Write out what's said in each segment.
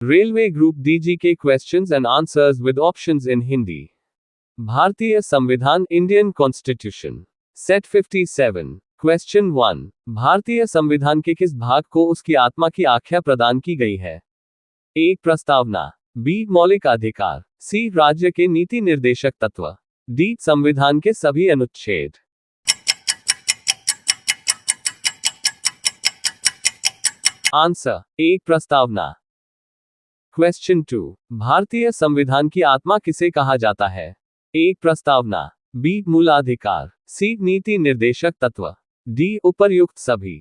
Railway group DG के questions and answers with options इन हिंदी। भारतीय संविधान इंडियन कॉन्स्टिट्यूशन। सेट 57। क्वेश्चन 1। भारतीय संविधान के किस भाग को उसकी आत्मा की आख्या प्रदान की गई है? ए प्रस्तावना, बी मौलिक अधिकार, सी राज्य के नीति निर्देशक तत्व, डी संविधान के सभी अनुच्छेद। आंसर ए प्रस्तावना। क्वेश्चन 2। भारतीय संविधान की आत्मा किसे कहा जाता है? ए प्रस्तावना, बी मूलाधिकार, सी नीति निर्देशक तत्व, डी उपर्युक्त सभी।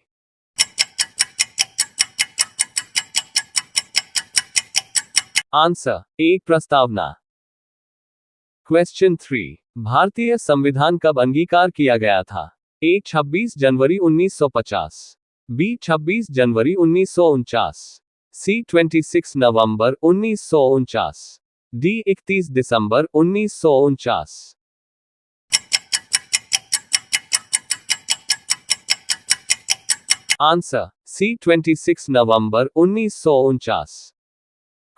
आंसर ए प्रस्तावना। क्वेश्चन 3। भारतीय संविधान कब अंगीकार किया गया था? ए 26 जनवरी 1950, बी 26 जनवरी 1949, सी 26 नवंबर 1949, डी 31 दिसंबर 1949। आंसर सी 26 नवंबर 1949।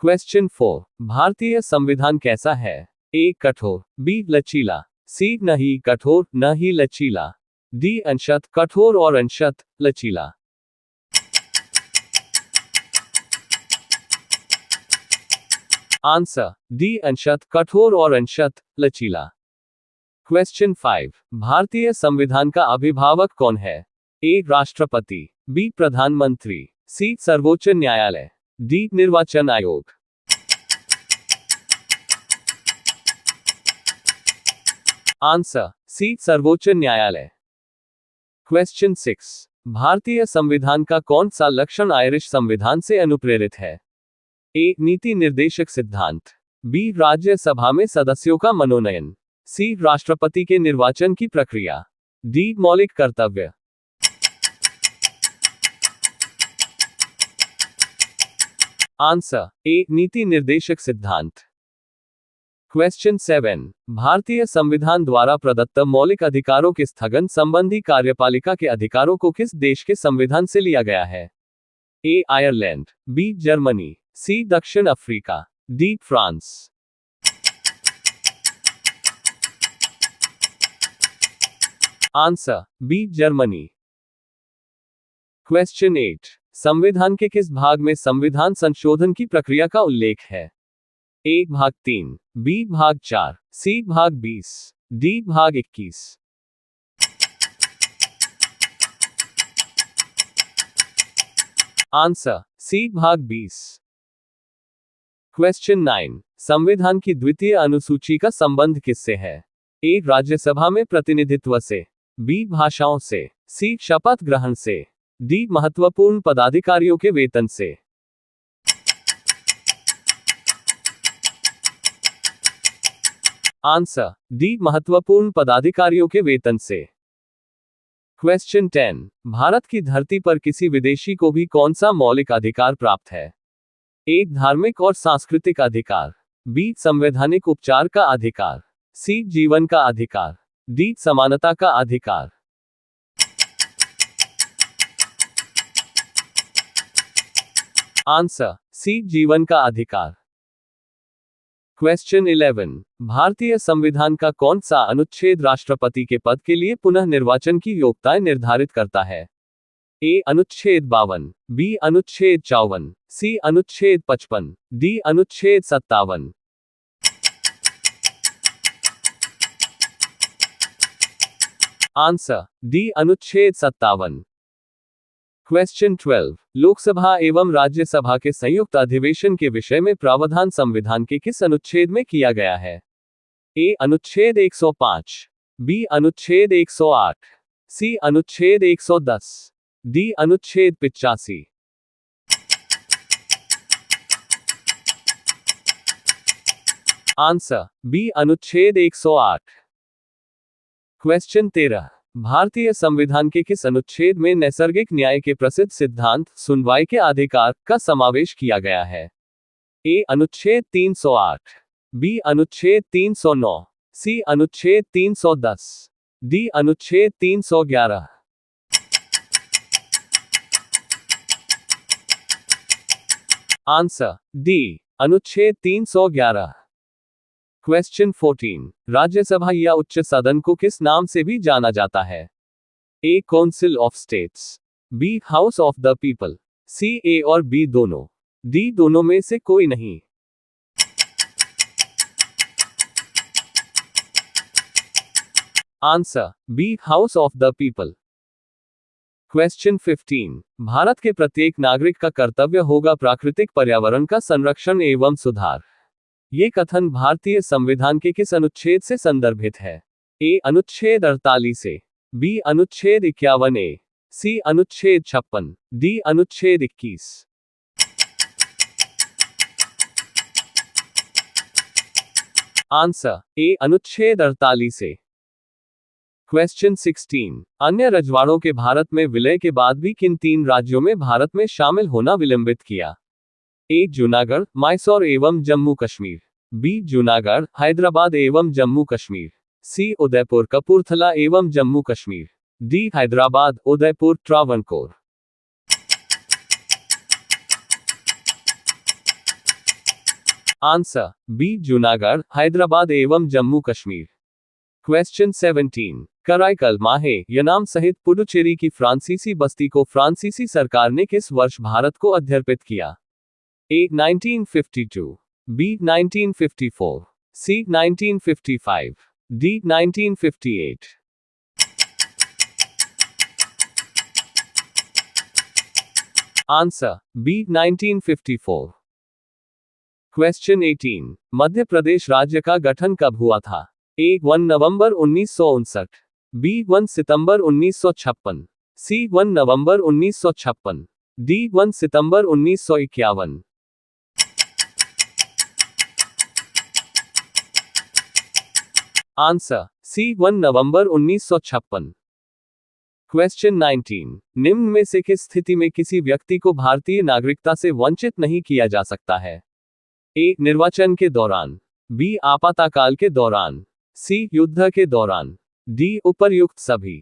क्वेश्चन 4। भारतीय संविधान कैसा है? ए कठोर, बी लचीला, सी नहीं कठोर न ही लचीला, डी अंशत कठोर और अंशत लचीला। आंसर डी अंशत कठोर और अंशत लचीला। क्वेश्चन 5। भारतीय संविधान का अभिभावक कौन है? ए राष्ट्रपति, बी प्रधानमंत्री, सी सर्वोच्च न्यायालय, डी निर्वाचन आयोग। आंसर सी सर्वोच्च न्यायालय। क्वेश्चन 6। भारतीय संविधान का कौन सा लक्षण आयरिश संविधान से अनुप्रेरित है? ए नीति निर्देशक सिद्धांत, बी राज्यसभा में सदस्यों का मनोनयन, सी राष्ट्रपति के निर्वाचन की प्रक्रिया, डी मौलिक कर्तव्य। आंसर ए नीति निर्देशक सिद्धांत। क्वेश्चन 7। भारतीय संविधान द्वारा प्रदत्त मौलिक अधिकारों के स्थगन संबंधी कार्यपालिका के अधिकारों को किस देश के संविधान से लिया गया है? A Ireland, B Germany, C दक्षिण Africa, D France. Answer B Germany. Question 8। संविधान के किस भाग में संविधान संशोधन की प्रक्रिया का उल्लेख है? ए भाग 3, बी भाग 4, सी भाग 20, डी भाग 21। आंसर सी भाग 20। क्वेश्चन 9। संविधान की द्वितीय अनुसूची का संबंध किससे है? ए राज्यसभा में प्रतिनिधित्व से, बी भाषाओं से, सी शपथ ग्रहण से, डी महत्वपूर्ण पदाधिकारियों के वेतन से। आंसर डी महत्वपूर्ण पदाधिकारियों के वेतन से। क्वेश्चन 10। भारत की धरती पर किसी विदेशी को भी कौन सा मौलिक अधिकार प्राप्त है? ए धार्मिक और सांस्कृतिक अधिकार, बी संवैधानिक उपचार का अधिकार, सी जीवन का अधिकार, डी समानता का अधिकार। आंसर सी जीवन का अधिकार। क्वेश्चन 11। भारतीय संविधान का कौन सा अनुच्छेद राष्ट्रपति के पद के लिए पुनः निर्वाचन की योग्यता निर्धारित करता है? ए अनुच्छेद 52, बी अनुच्छेद 54, सी अनुच्छेद 55, डी अनुच्छेद 57। आंसर डी अनुच्छेद 57। क्वेश्चन 12। लोकसभा एवं राज्यसभा के संयुक्त अधिवेशन के विषय में प्रावधान संविधान के किस अनुच्छेद में किया गया है? ए अनुच्छेद 105, बी अनुच्छेद 108, सी अनुच्छेद 110, डी अनुच्छेद 85। आंसर बी अनुच्छेद 108। क्वेश्चन 13। भारतीय संविधान के किस अनुच्छेद में नैसर्गिक न्याय के प्रसिद्ध सिद्धांत सुनवाई के अधिकार का समावेश किया गया है? ए अनुच्छेद 308, बी अनुच्छेद 309, सी अनुच्छेद 310, डी अनुच्छेद 311। आंसर डी अनुच्छेद 311। क्वेश्चन 14, राज्यसभा या उच्च सदन को किस नाम से भी जाना जाता है? A Council of States, B House of the People, C A और बी दोनों, डी दोनों में से कोई नहीं। Answer B House of the People. Question 15, भारत के प्रत्येक नागरिक का कर्तव्य होगा प्राकृतिक पर्यावरण का संरक्षण एवं सुधार। ये कथन भारतीय संविधान के किस अनुच्छेद से संदर्भित है? ए अनुच्छेद 48 से, बी अनुच्छेद 51 ए, सी अनुच्छेद 56, डी अनुच्छेद 21। आंसर ए अनुच्छेद 48 से। क्वेश्चन 16, अन्य रजवाड़ों के भारत में विलय के बाद भी किन 3 राज्यों में भारत में शामिल होना विलंबित किया? ए जूनागढ़, मैसूर एवं जम्मू कश्मीर, बी जूनागढ़, हैदराबाद एवं जम्मू कश्मीर, सी उदयपुर, कपूरथला एवं Jammu Kashmir, D Hyderabad, Udaipur, Travancore. Answer B Junagadh, Hyderabad एवं जम्मू कश्मीर। क्वेश्चन 17, कराईकल, माहे, यनाम सहित पुडुचेरी की फ्रांसीसी बस्ती को फ्रांसीसी सरकार ने किस वर्ष भारत को अध्यर्पित किया? A 1952, B 1954, C 1955, D 1958। Answer B 1954। Question 18, Madhya Pradesh राज्य का गठन कब हुआ था? ए 1 नवंबर 1959, बी 1 सितंबर 1956, सी 1 नवंबर 1956, डी 1 सितंबर 1951। आंसर सी 1 नवंबर 1956। क्वेश्चन 19, निम्न में से किस स्थिति में किसी व्यक्ति को भारतीय नागरिकता से वंचित नहीं किया जा सकता है? ए निर्वाचन के दौरान, बी आपातकाल के दौरान, सी युद्ध के दौरान, डी उपर्युक्त सभी।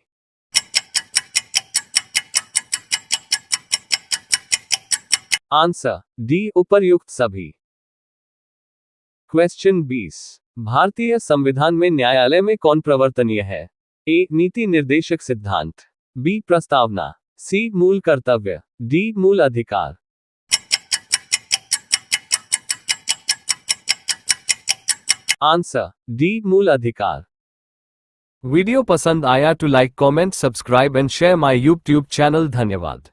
आंसर डी उपर्युक्त सभी। क्वेश्चन 20, भारतीय संविधान में न्यायालय में कौन प्रवर्तनीय है? ए नीति निर्देशक सिद्धांत, बी प्रस्तावना, सी मूल कर्तव्य, डी मूल अधिकार। आंसर डी मूल अधिकार। वीडियो पसंद आया तो like, comment, subscribe and share my YouTube channel. धन्यवाद।